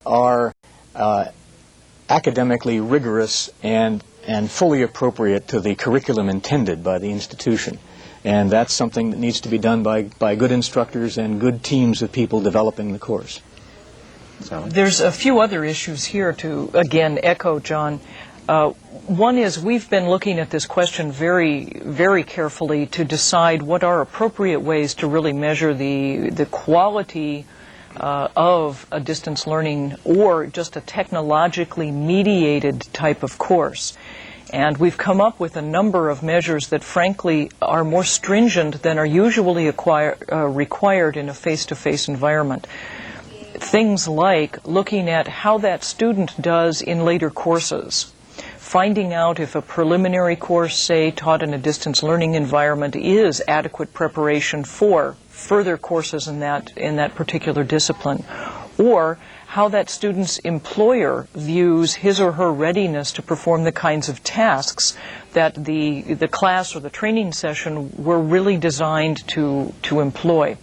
are academically rigorous and fully appropriate to the curriculum intended by the institution. And that's something that needs to be done by good instructors and good teams of people developing the course. There's a few other issues here to, again, echo John. One is we've been looking at this question very, very carefully to decide what are appropriate ways to really measure the quality of a distance learning or just a technologically mediated type of course. And we've come up with a number of measures that frankly are more stringent than are usually required in a face-to-face environment. Things like looking at how that student does in later courses, finding out if a preliminary course, say, taught in a distance learning environment is adequate preparation for further courses in that particular discipline, or how that student's employer views his or her readiness to perform the kinds of tasks that the class or the training session were really designed to employ.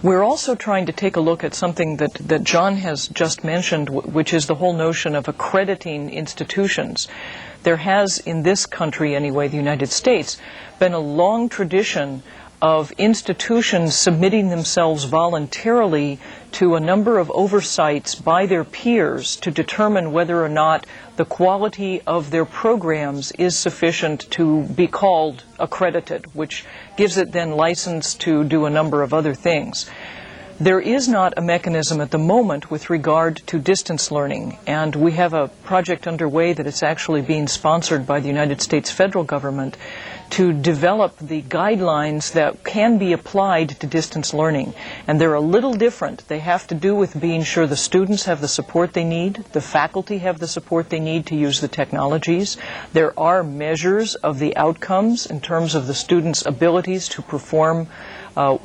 We're also trying to take a look at something that John has just mentioned, which is the whole notion of accrediting institutions. There has, in this country anyway, the United States, been a long tradition of institutions submitting themselves voluntarily to a number of oversights by their peers to determine whether or not the quality of their programs is sufficient to be called accredited, which gives it then license to do a number of other things. There is not a mechanism at the moment with regard to distance learning, and we have a project underway that is actually being sponsored by the United States federal government to develop the guidelines that can be applied to distance learning. And they're a little different. They have to do with being sure the students have the support they need, the faculty have the support they need to use the technologies. There are measures of the outcomes in terms of the students' abilities to perform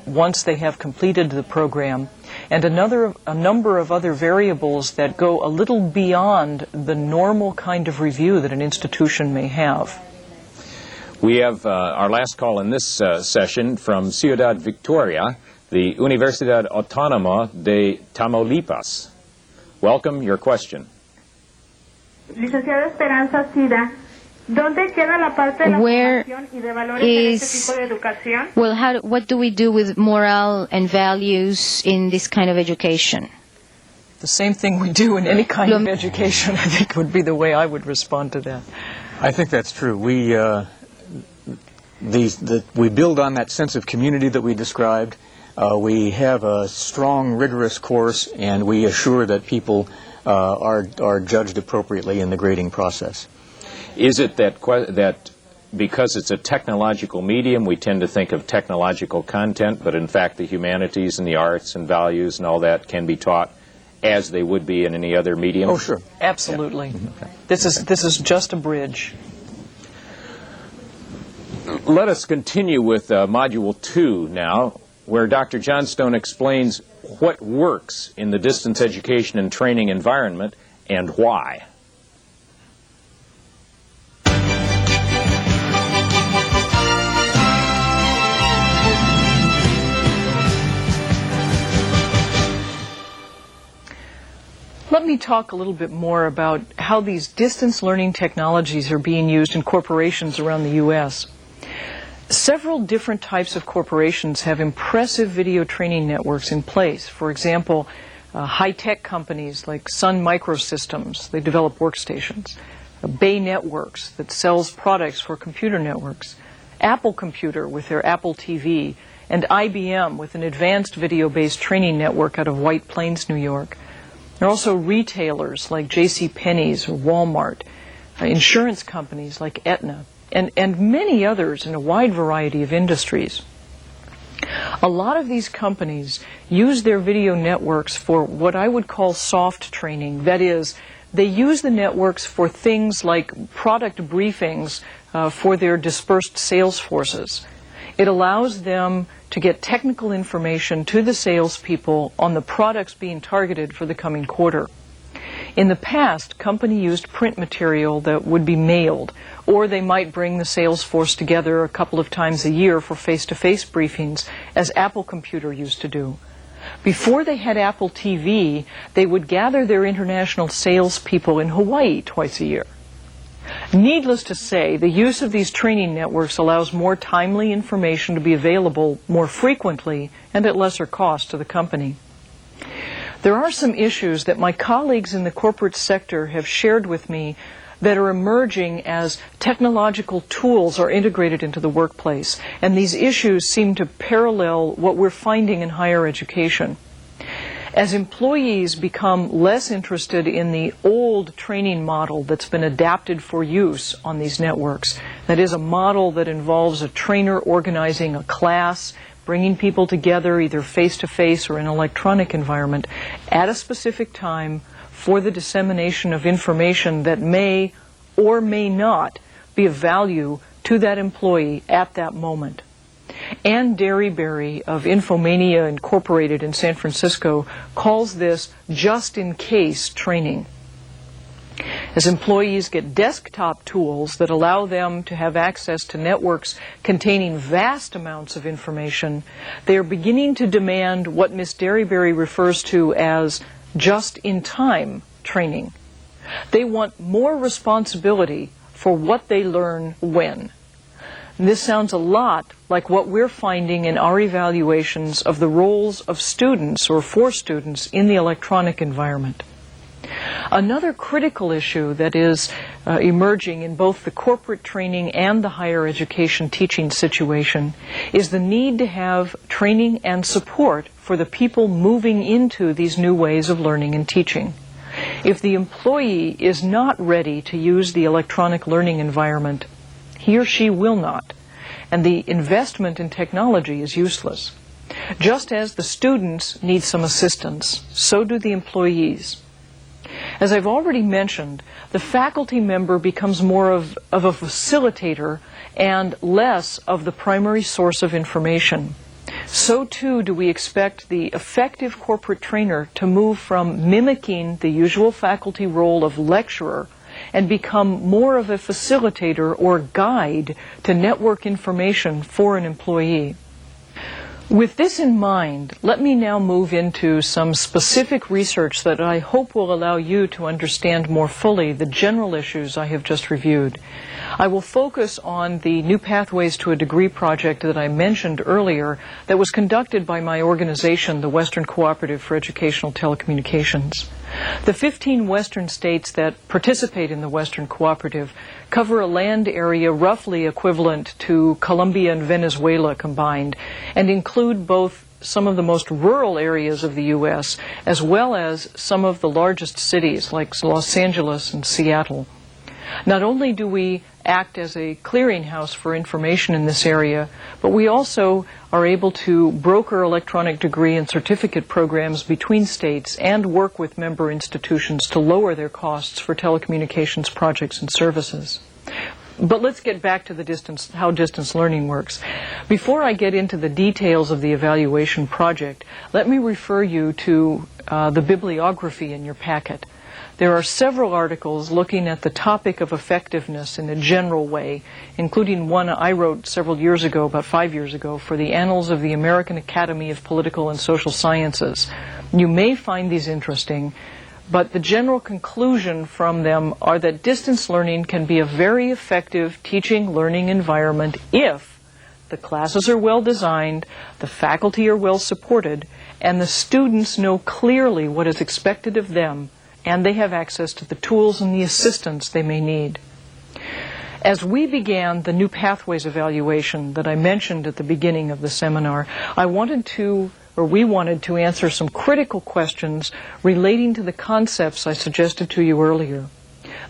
once they have completed the program, and a number of other variables that go a little beyond the normal kind of review that an institution may have. We have our last call in this session from Ciudad Victoria, the Universidad Autónoma de Tamaulipas. Welcome, your question. Licenciada Esperanza Sida, ¿dónde queda la parte de la formación y de valores en este tipo de educación? Well, what do we do with moral and values in this kind of education? The same thing we do in any kind of education, I think, would be the way I would respond to that. I think that's true. We build on that sense of community that we described. We have a strong, rigorous course, and we assure that people are judged appropriately in the grading process. Is it that because it's a technological medium, we tend to think of technological content, but in fact the humanities and the arts and values and all that can be taught as they would be in any other medium? Oh, sure. Absolutely. Yeah. Okay. This is just a bridge. Let us continue with Module 2 now, where Dr. Johnstone explains what works in the distance education and training environment and why. Let me talk a little bit more about how these distance learning technologies are being used in corporations around the U.S. Several different types of corporations have impressive video training networks in place. For example, high-tech companies like Sun Microsystems, they develop workstations. Bay Networks that sells products for computer networks. Apple Computer with their Apple TV. And IBM with an advanced video-based training network out of White Plains, New York. There are also retailers like JCPenney's or Walmart, insurance companies like Aetna, and many others in a wide variety of industries. A lot of these companies use their video networks for what I would call soft training. That is, they use the networks for things like product briefings for their dispersed sales forces. It allows them to get technical information to the salespeople on the products being targeted for the coming quarter. In the past, company used print material that would be mailed, or they might bring the sales force together a couple of times a year for face-to-face briefings, as Apple Computer used to do. Before they had Apple TV, they would gather their international salespeople in Hawaii twice a year. Needless to say, the use of these training networks allows more timely information to be available more frequently and at lesser cost to the company. There are some issues that my colleagues in the corporate sector have shared with me that are emerging as technological tools are integrated into the workplace, and these issues seem to parallel what we're finding in higher education. As employees become less interested in the old training model that's been adapted for use on these networks, that is a model that involves a trainer organizing a class, bringing people together either face-to-face or in an electronic environment at a specific time for the dissemination of information that may or may not be of value to that employee at that moment. Ann Derryberry of Infomania Incorporated in San Francisco calls this just-in-case training. As employees get desktop tools that allow them to have access to networks containing vast amounts of information, they are beginning to demand what Ms. Derryberry refers to as just-in-time training. They want more responsibility for what they learn when. This sounds a lot like what we're finding in our evaluations of the roles of students or for students in the electronic environment. Another critical issue that is emerging in both the corporate training and the higher education teaching situation is the need to have training and support for the people moving into these new ways of learning and teaching. If the employee is not ready to use the electronic learning environment, he or she will not, and the investment in technology is useless. Just as the students need some assistance, so do the employees. As I've already mentioned, the faculty member becomes more of a facilitator and less of the primary source of information. So too do we expect the effective corporate trainer to move from mimicking the usual faculty role of lecturer and become more of a facilitator or guide to network information for an employee. With this in mind, let me now move into some specific research that I hope will allow you to understand more fully the general issues I have just reviewed. I will focus on the New Pathways to a Degree project that I mentioned earlier that was conducted by my organization, the Western Cooperative for Educational Telecommunications. The 15 Western states that participate in the Western Cooperative cover a land area roughly equivalent to Colombia and Venezuela combined, and include both some of the most rural areas of the U.S. as well as some of the largest cities like Los Angeles and Seattle. Not only do we act as a clearinghouse for information in this area, but we also are able to broker electronic degree and certificate programs between states and work with member institutions to lower their costs for telecommunications projects and services. But let's get back to how distance learning works. Before I get into the details of the evaluation project, let me refer you to the bibliography in your packet. There are several articles looking at the topic of effectiveness in a general way, including one I wrote several years ago, about 5 years ago, for the Annals of the American Academy of Political and Social Sciences. You may find these interesting, but the general conclusion from them are that distance learning can be a very effective teaching learning environment if the classes are well designed, the faculty are well supported, and the students know clearly what is expected of them, and they have access to the tools and the assistance they may need. As we began the New Pathways evaluation that I mentioned at the beginning of the seminar, we wanted to answer some critical questions relating to the concepts I suggested to you earlier.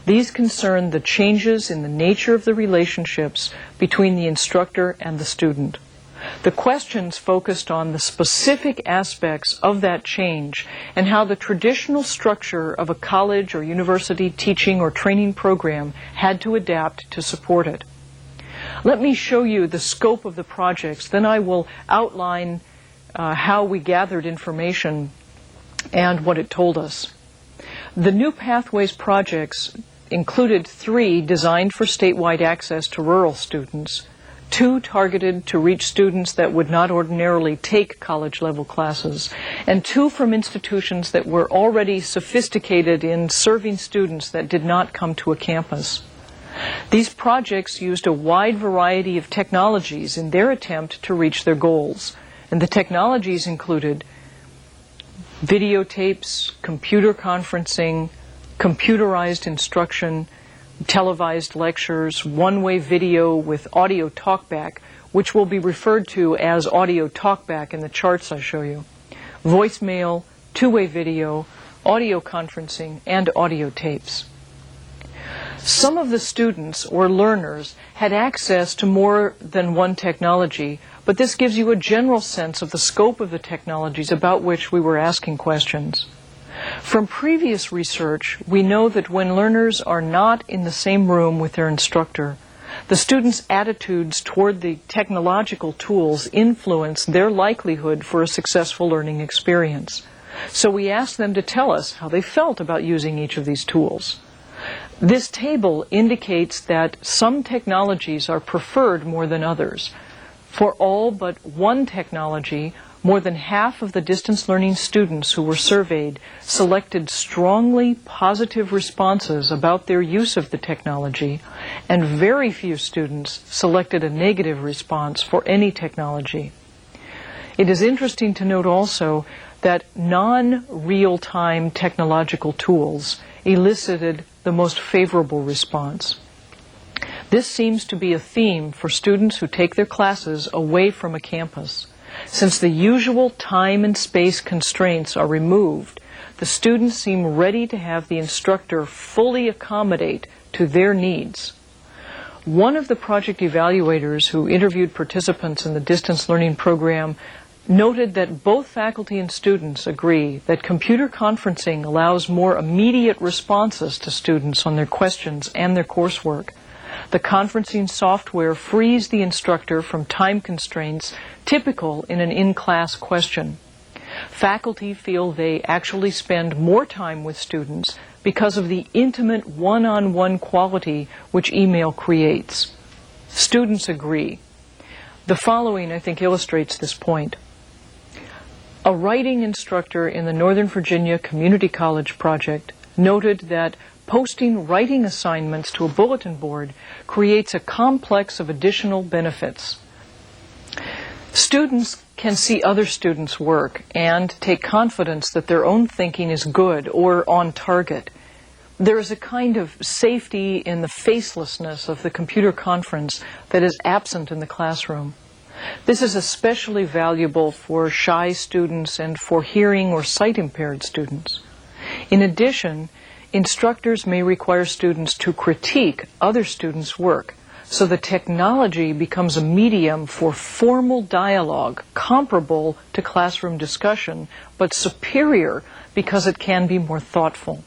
These concern the changes in the nature of the relationships between the instructor and the student. The questions focused on the specific aspects of that change and how the traditional structure of a college or university teaching or training program had to adapt to support it. Let me show you the scope of the projects, then I will outline how we gathered information and what it told us. The New Pathways projects included 3 designed for statewide access to rural students, 2 targeted to reach students that would not ordinarily take college-level classes, and 2 from institutions that were already sophisticated in serving students that did not come to a campus. These projects used a wide variety of technologies in their attempt to reach their goals, and the technologies included videotapes, computer conferencing, computerized instruction, televised lectures, one-way video with audio talkback, which will be referred to as audio talkback in the charts I show you, voicemail, two-way video, audio conferencing, and audio tapes. Some of the students or learners had access to more than one technology, but this gives you a general sense of the scope of the technologies about which we were asking questions. From previous research, we know that when learners are not in the same room with their instructor, the students' attitudes toward the technological tools influence their likelihood for a successful learning experience. So we asked them to tell us how they felt about using each of these tools. This table indicates that some technologies are preferred more than others. For all but one technology, more than half of the distance learning students who were surveyed selected strongly positive responses about their use of the technology, and very few students selected a negative response for any technology. It is interesting to note also that non-real-time technological tools elicited the most favorable response. This seems to be a theme for students who take their classes away from a campus. Since the usual time and space constraints are removed, the students seem ready to have the instructor fully accommodate to their needs. One of the project evaluators who interviewed participants in the distance learning program noted that both faculty and students agree that computer conferencing allows more immediate responses to students on their questions and their coursework. The conferencing software frees the instructor from time constraints typical in an in-class question. Faculty feel they actually spend more time with students because of the intimate one-on-one quality which email creates. Students agree. The following, I think, illustrates this point. A writing instructor in the Northern Virginia Community College project noted that posting writing assignments to a bulletin board creates a complex of additional benefits. Students can see other students' work and take confidence that their own thinking is good or on target. There is a kind of safety in the facelessness of the computer conference that is absent in the classroom. This is especially valuable for shy students and for hearing or sight-impaired students. In addition, instructors may require students to critique other students' work, so the technology becomes a medium for formal dialogue comparable to classroom discussion, but superior because it can be more thoughtful.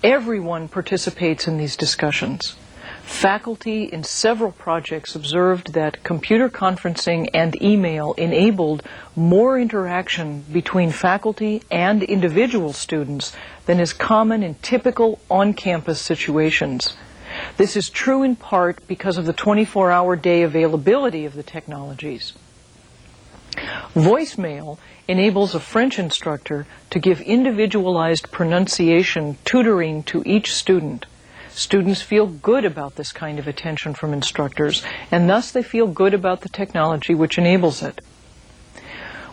Everyone participates in these discussions. Faculty in several projects observed that computer conferencing and email enabled more interaction between faculty and individual students than is common in typical on-campus situations. This is true in part because of the 24-hour-day availability of the technologies. Voicemail enables a French instructor to give individualized pronunciation tutoring to each student. Students feel good about this kind of attention from instructors, and thus they feel good about the technology which enables it.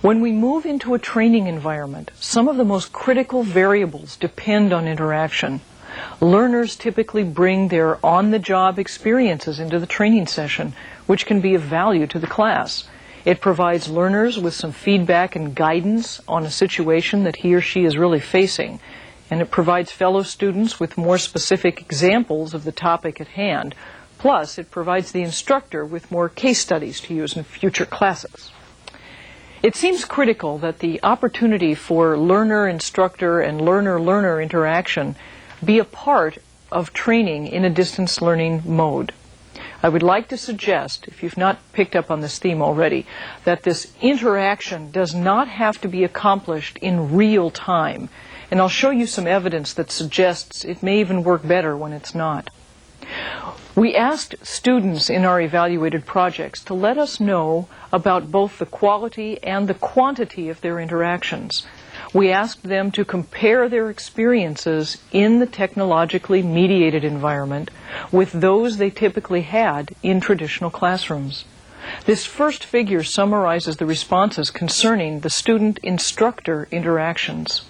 When we move into a training environment, some of the most critical variables depend on interaction. Learners typically bring their on-the-job experiences into the training session, which can be of value to the class. It provides learners with some feedback and guidance on a situation that he or she is really facing, and it provides fellow students with more specific examples of the topic at hand. Plus, it provides the instructor with more case studies to use in future classes. It seems critical that the opportunity for learner-instructor and learner-learner interaction be a part of training in a distance learning mode. I would like to suggest, if you've not picked up on this theme already, that this interaction does not have to be accomplished in real time. And I'll show you some evidence that suggests it may even work better when it's not. We asked students in our evaluated projects to let us know about both the quality and the quantity of their interactions. We asked them to compare their experiences in the technologically mediated environment with those they typically had in traditional classrooms. This first figure summarizes the responses concerning the student-instructor interactions.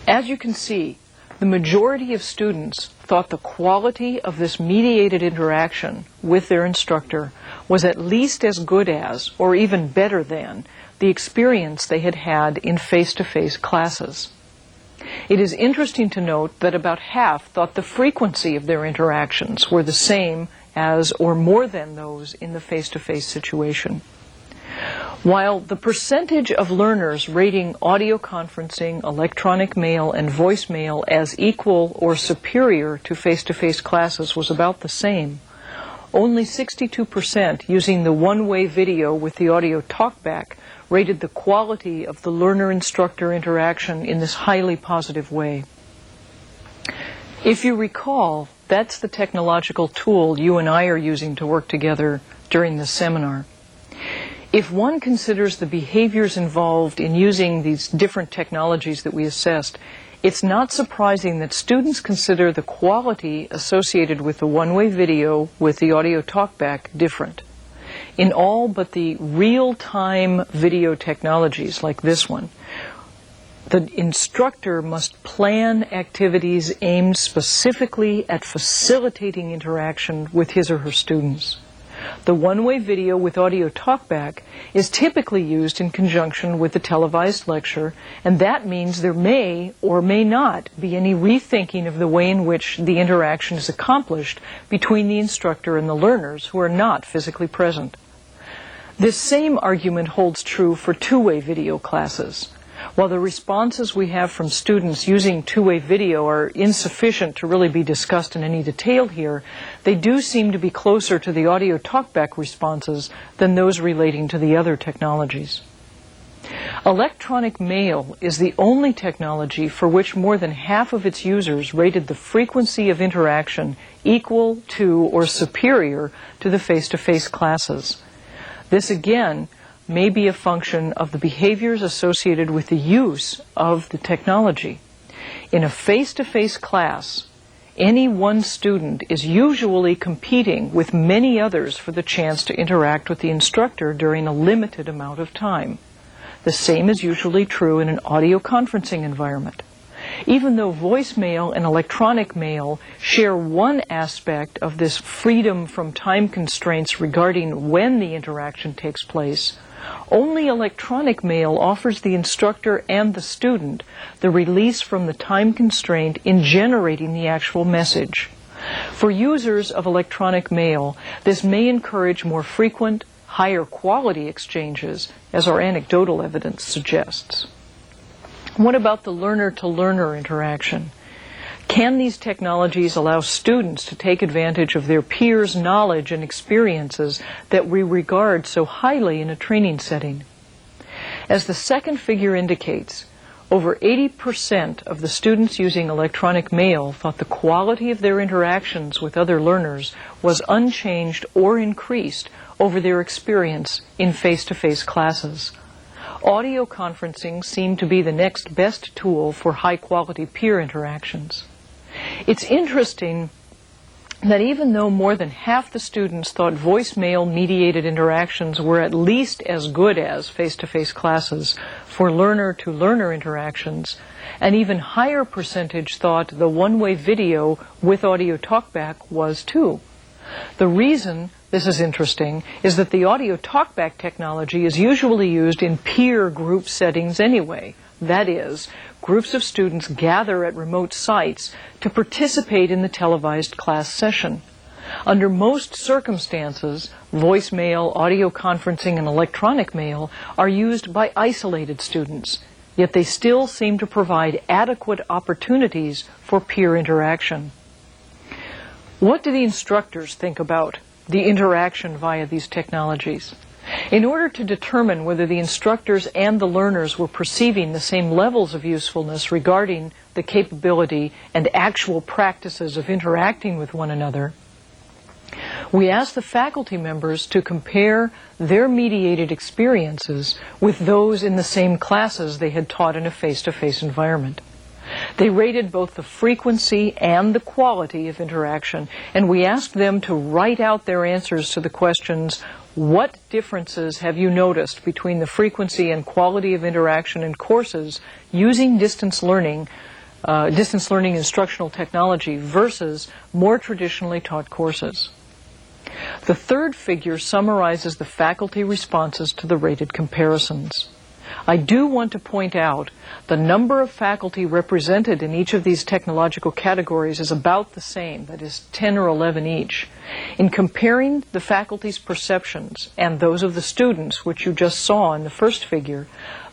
As you can see, the majority of students thought the quality of this mediated interaction with their instructor was at least as good as, or even better than, the experience they had had in face-to-face classes. It is interesting to note that about half thought the frequency of their interactions were the same as or more than those in the face-to-face situation. While the percentage of learners rating audio conferencing, electronic mail, and voicemail as equal or superior to face-to-face classes was about the same, only 62% using the one-way video with the audio talkback rated the quality of the learner-instructor interaction in this highly positive way. If you recall, that's the technological tool you and I are using to work together during this seminar. If one considers the behaviors involved in using these different technologies that we assessed, it's not surprising that students consider the quality associated with the one-way video with the audio talkback different. In all but the real-time video technologies like this one, the instructor must plan activities aimed specifically at facilitating interaction with his or her students. The one-way video with audio talkback is typically used in conjunction with the televised lecture, and that means there may or may not be any rethinking of the way in which the interaction is accomplished between the instructor and the learners who are not physically present. This same argument holds true for two-way video classes. While the responses we have from students using two-way video are insufficient to really be discussed in any detail here, they do seem to be closer to the audio talkback responses than those relating to the other technologies. Electronic mail is the only technology for which more than half of its users rated the frequency of interaction equal to or superior to the face-to-face classes. This again may be a function of the behaviors associated with the use of the technology. In a face-to-face class, any one student is usually competing with many others for the chance to interact with the instructor during a limited amount of time. The same is usually true in an audio conferencing environment. Even though voicemail and electronic mail share one aspect of this freedom from time constraints regarding when the interaction takes place, only electronic mail offers the instructor and the student the release from the time constraint in generating the actual message. For users of electronic mail, this may encourage more frequent, higher quality exchanges, as our anecdotal evidence suggests. What about the learner-to-learner interaction? Can these technologies allow students to take advantage of their peers' knowledge and experiences that we regard so highly in a training setting? As the second figure indicates, over 80% of the students using electronic mail thought the quality of their interactions with other learners was unchanged or increased over their experience in face-to-face classes. Audio conferencing seemed to be the next best tool for high-quality peer interactions. It's interesting that even though more than half the students thought voicemail-mediated interactions were at least as good as face-to-face classes for learner-to-learner interactions, an even higher percentage thought the one-way video with audio talkback was too. The reason this is interesting is that the audio talkback technology is usually used in peer group settings anyway. That is, groups of students gather at remote sites to participate in the televised class session. Under most circumstances, voicemail, audio conferencing, and electronic mail are used by isolated students, yet they still seem to provide adequate opportunities for peer interaction. What do the instructors think about the interaction via these technologies? In order to determine whether the instructors and the learners were perceiving the same levels of usefulness regarding the capability and actual practices of interacting with one another, we asked the faculty members to compare their mediated experiences with those in the same classes they had taught in a face-to-face environment. They rated both the frequency and the quality of interaction, and we asked them to write out their answers to the questions, what differences have you noticed between the frequency and quality of interaction in courses using distance learning instructional technology versus more traditionally taught courses? The third figure summarizes the faculty responses to the rated comparisons. I do want to point out the number of faculty represented in each of these technological categories is about the same, that is 10 or 11 each. In comparing the faculty's perceptions and those of the students, which you just saw in the first figure,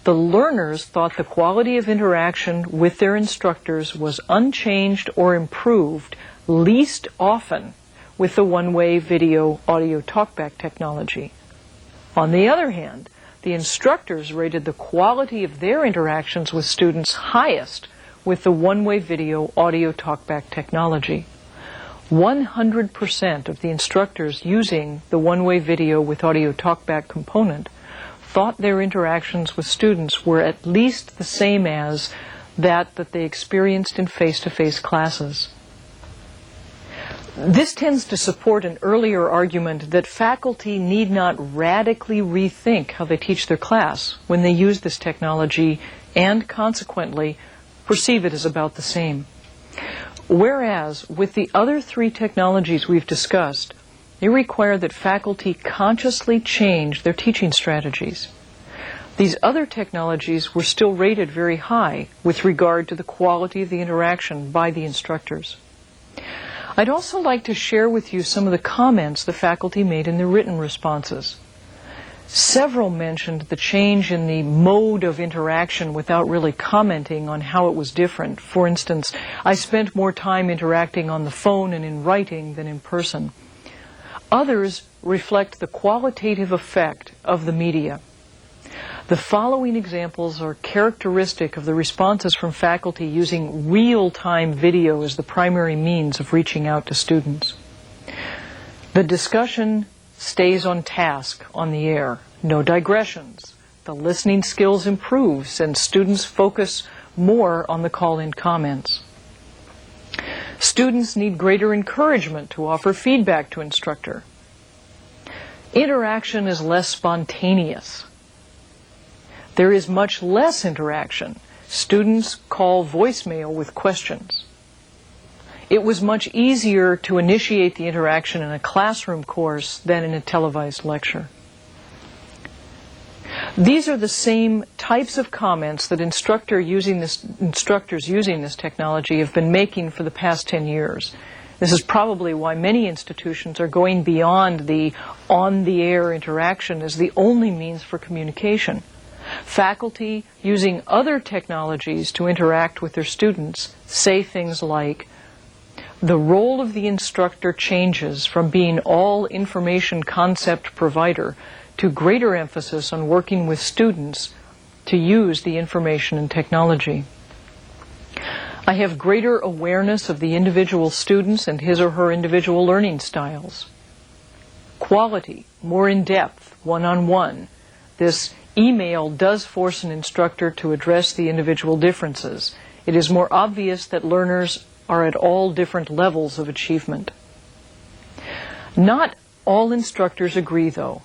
the learners thought the quality of interaction with their instructors was unchanged or improved least often with the one-way video audio talkback technology. On the other hand, the instructors rated the quality of their interactions with students highest with the one-way video audio talkback technology. 100% of the instructors using the one-way video with audio talkback component thought their interactions with students were at least the same as that they experienced in face-to-face classes. This tends to support an earlier argument that faculty need not radically rethink how they teach their class when they use this technology and, consequently, perceive it as about the same. Whereas, with the other three technologies we've discussed, they require that faculty consciously change their teaching strategies. These other technologies were still rated very high with regard to the quality of the interaction by the instructors. I'd also like to share with you some of the comments the faculty made in their written responses. Several mentioned the change in the mode of interaction without really commenting on how it was different. For instance, I spent more time interacting on the phone and in writing than in person. Others reflect the qualitative effect of the media. The following examples are characteristic of the responses from faculty using real-time video as the primary means of reaching out to students. The discussion stays on task on the air. No digressions. The listening skills improves and students focus more on the call-in comments. Students need greater encouragement to offer feedback to instructor. Interaction is less spontaneous. There is much less interaction. Students call voicemail with questions. It was much easier to initiate the interaction in a classroom course than in a televised lecture. These are the same types of comments that instructors using this technology have been making for the past 10 years. This is probably why many institutions are going beyond the on-the-air interaction as the only means for communication. Faculty using other technologies to interact with their students say things like, the role of the instructor changes from being all information concept provider to greater emphasis on working with students to use the information and technology. I have greater awareness of the individual students and his or her individual learning styles. Quality, more in-depth, one-on-one. This email does force an instructor to address the individual differences. It is more obvious that learners are at all different levels of achievement. Not all instructors agree, though,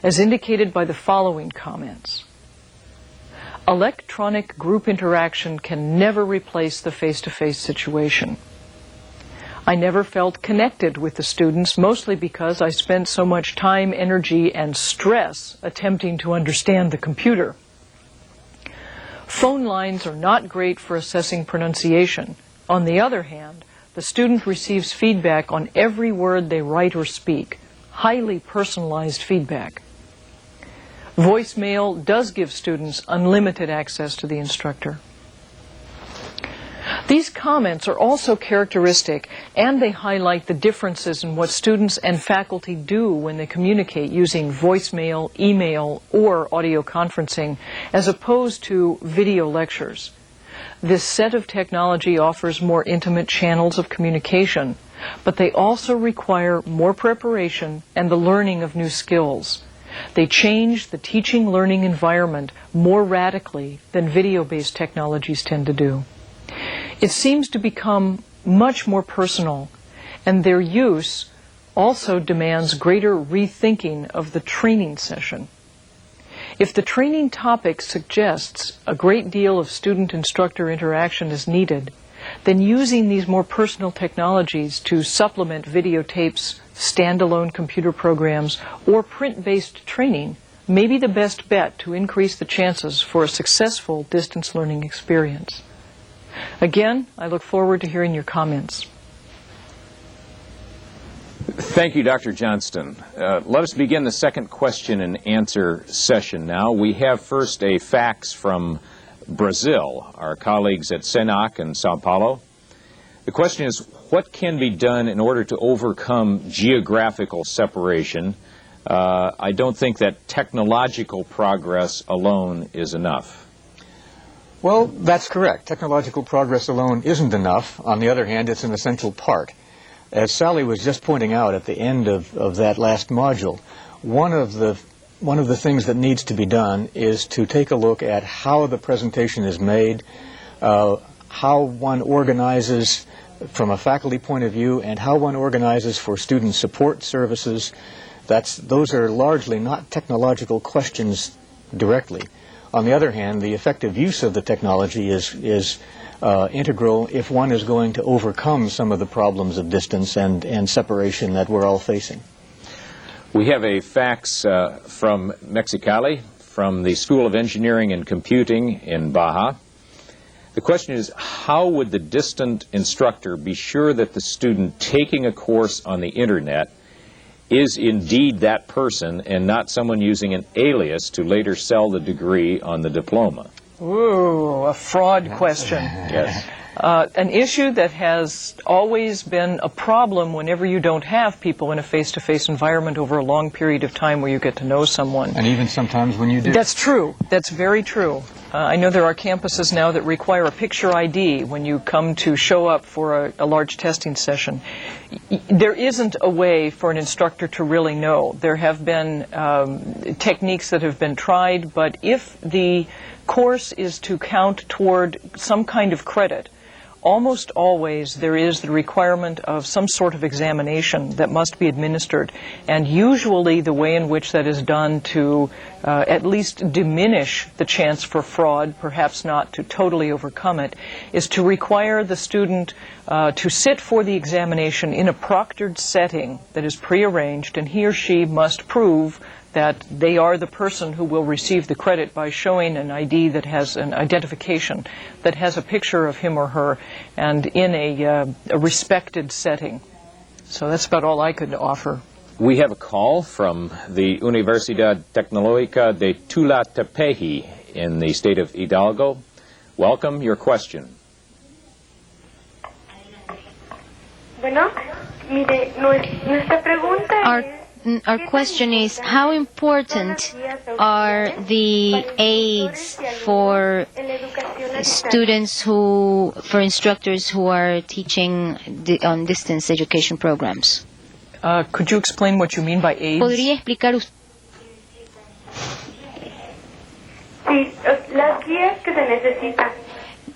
as indicated by the following comments. Electronic group interaction can never replace the face-to-face situation. I never felt connected with the students, mostly because I spent so much time, energy, and stress attempting to understand the computer. Phone lines are not great for assessing pronunciation. On the other hand, the student receives feedback on every word they write or speak, highly personalized feedback. Voicemail does give students unlimited access to the instructor. These comments are also characteristic, and they highlight the differences in what students and faculty do when they communicate using voicemail, email, or audio conferencing, as opposed to video lectures. This set of technology offers more intimate channels of communication, but they also require more preparation and the learning of new skills. They change the teaching-learning environment more radically than video-based technologies tend to do. It seems to become much more personal, and their use also demands greater rethinking of the training session. If the training topic suggests a great deal of student-instructor interaction is needed, then using these more personal technologies to supplement videotapes, standalone computer programs, or print-based training may be the best bet to increase the chances for a successful distance learning experience. Again, I look forward to hearing your comments. Thank you, Dr. Johnstone. Let us begin the second question and answer session now. We have first a fax from Brazil, our colleagues at SENAC in Sao Paulo. The question is, what can be done in order to overcome geographical separation? I don't think that technological progress alone is enough. Well, that's correct. Technological progress alone isn't enough. On the other hand, it's an essential part. As Sally was just pointing out at the end of that last module, one of the things that needs to be done is to take a look at how the presentation is made, how one organizes from a faculty point of view, and how one organizes for student support services. Those are largely not technological questions directly. On the other hand, the effective use of the technology is integral if one is going to overcome some of the problems of distance and separation that we're all facing. We have a fax from Mexicali, from the School of Engineering and Computing in Baja. The question is, how would the distant instructor be sure that the student taking a course on the internet is indeed that person and not someone using an alias to later sell the degree on the diploma? Ooh, a fraud question. Yes. An issue that has always been a problem whenever you don't have people in a face-to-face environment over a long period of time where you get to know someone. And even sometimes when you do. That's true. That's very true. I know there are campuses now that require a picture ID when you come to show up for a large testing session. There isn't a way for an instructor to really know. There have been techniques that have been tried, but if the course is to count toward some kind of credit, almost always there is the requirement of some sort of examination that must be administered, and usually the way in which that is done to at least diminish the chance for fraud, perhaps not to totally overcome it, is to require the student to sit for the examination in a proctored setting that is prearranged, and he or she must prove that they are the person who will receive the credit by showing an ID that has an identification, that has a picture of him or her, and in a respected setting. So that's about all I could offer. We have a call from the Universidad Tecnológica de Tula-Tepeji in the state of Hidalgo. Welcome, your question. Bueno, mire, nuestra pregunta es... Our question is, how important are the aids for students for instructors who are teaching on distance education programs? Could you explain what you mean by aids? ¿Podría explicar usted? Sí, las guías que se necesitan.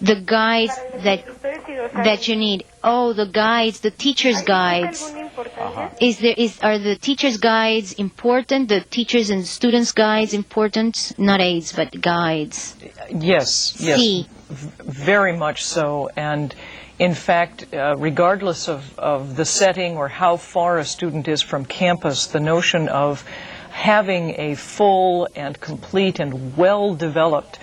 The guides that you need. Oh, the guides, the teacher's guides. Are the teacher's guides important? The teachers and students' guides important? Not aids, but guides. Yes, Sí. Very much so. And in fact, regardless of the setting or how far a student is from campus, the notion of having a full and complete and well-developed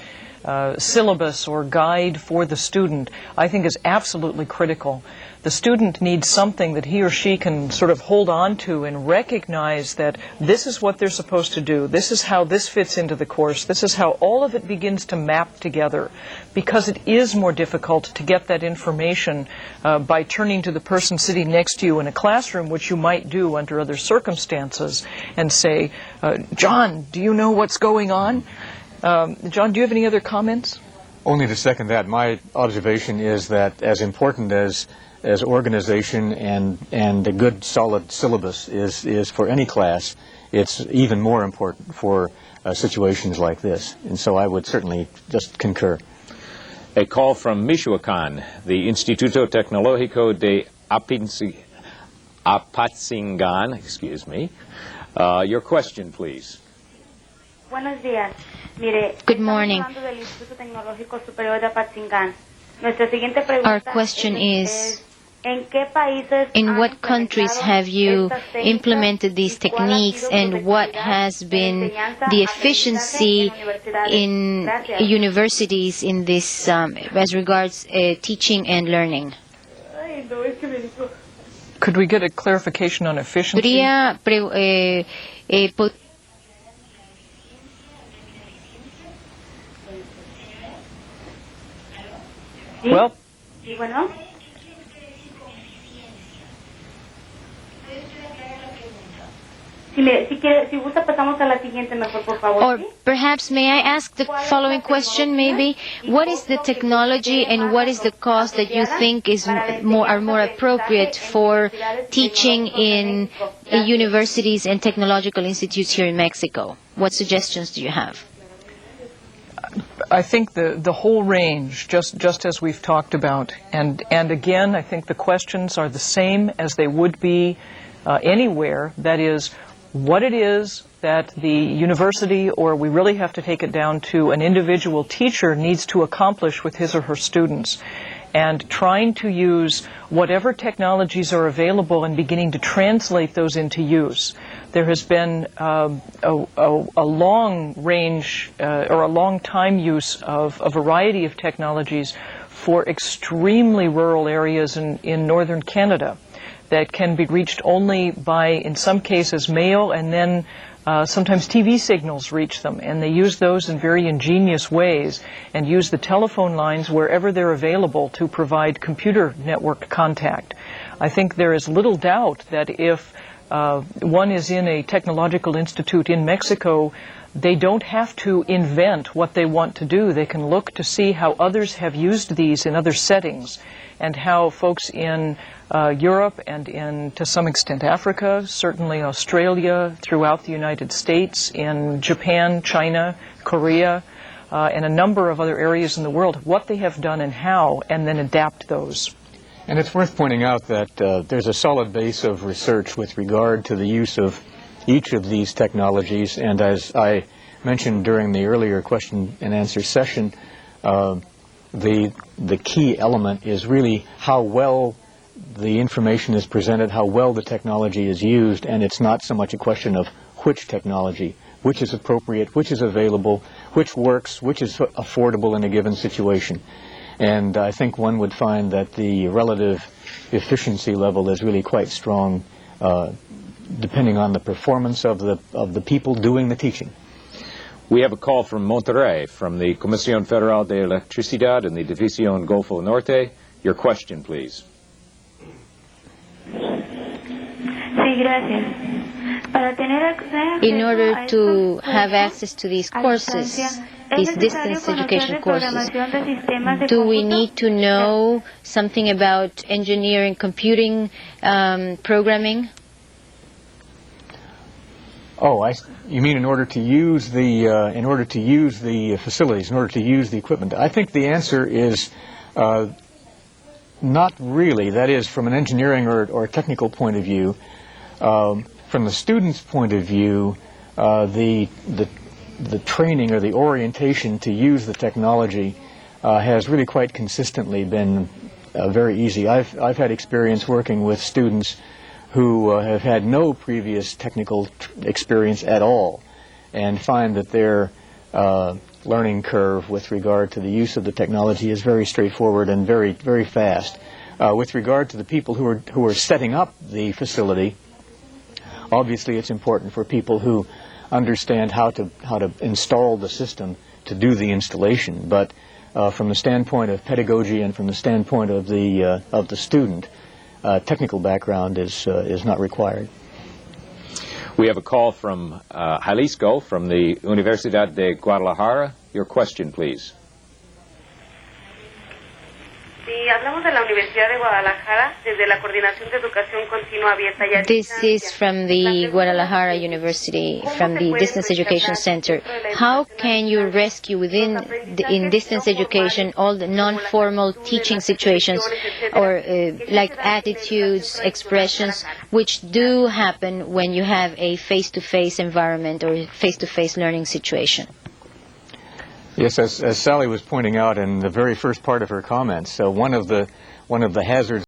syllabus or guide for the student, I think is absolutely critical. The student needs something that he or she can sort of hold on to and recognize that this is what they're supposed to do, this is how this fits into the course, this is how all of it begins to map together, because it is more difficult to get that information by turning to the person sitting next to you in a classroom, which you might do under other circumstances, and say, John, do you know what's going on? John, do you have any other comments? Only to second that, my observation is that as important as organization and a good solid syllabus is for any class, it's even more important for situations like this. And so I would certainly just concur. A call from Michoacán, the Instituto Tecnológico de Apatzingán, excuse me. Your question, please. Buenos días. Mire, good morning. Our question is, in what countries have you implemented these techniques, and what has been the efficiency in universities in this as regards teaching and learning? Could we get a clarification on efficiency? Well, or perhaps may I ask the following question maybe? What is the technology and what is the cost that you think are more appropriate for teaching in universities and technological institutes here in Mexico? What suggestions do you have? I think the whole range, just as we've talked about, and again, I think the questions are the same as they would be anywhere. That is, what it is that the university, or we really have to take it down to an individual teacher, needs to accomplish with his or her students, and trying to use whatever technologies are available and beginning to translate those into use. There has been a long range or a long time use of a variety of technologies for extremely rural areas in northern Canada that can be reached only by, in some cases, mail, and then sometimes TV signals reach them, and they use those in very ingenious ways and use the telephone lines wherever they're available to provide computer network contact. I think there is little doubt that if one is in a technological institute in Mexico, they don't have to invent what they want to do. They can look to see how others have used these in other settings, and how folks in Europe and in, to some extent, Africa, certainly Australia, throughout the United States, in Japan, China, Korea, and a number of other areas in the world, what they have done and how, and then adapt those. And it's worth pointing out that there's a solid base of research with regard to the use of each of these technologies, and as I mentioned during the earlier question and answer session, the key element is really how well the information is presented, how well the technology is used, and it's not so much a question of which technology, which is appropriate, which is available, which works, which is affordable in a given situation. And I think one would find that the relative efficiency level is really quite strong, depending on the performance of the people doing the teaching. We have a call from Monterrey, from the Comisión Federal de Electricidad and the División Golfo Norte. Your question, please. In order to have access to these courses, these distance education courses, do we need to know something about engineering, computing, programming? Oh, you mean in order to use the facilities, in order to use the equipment? I think the answer is not really. That is, from an engineering or technical point of view. From the student's point of view, the training or the orientation to use the technology has really quite consistently been very easy. I've had experience working with students who have had no previous technical experience at all, and find that their learning curve with regard to the use of the technology is very straightforward and very, very fast. With regard to the people who are setting up the facility, obviously it's important for people who understand how to install the system to do the installation. But from the standpoint of pedagogy and from the standpoint of the student, technical background is not required. We have a call from Jalisco, from the Universidad de Guadalajara. Your question, please. This is from the Guadalajara University, from the Distance Education Center. How can you rescue in distance education all the non-formal teaching situations or like attitudes, expressions, which do happen when you have a face-to-face environment or face-to-face learning situation? Yes, as Sally was pointing out in the very first part of her comments, one of the hazards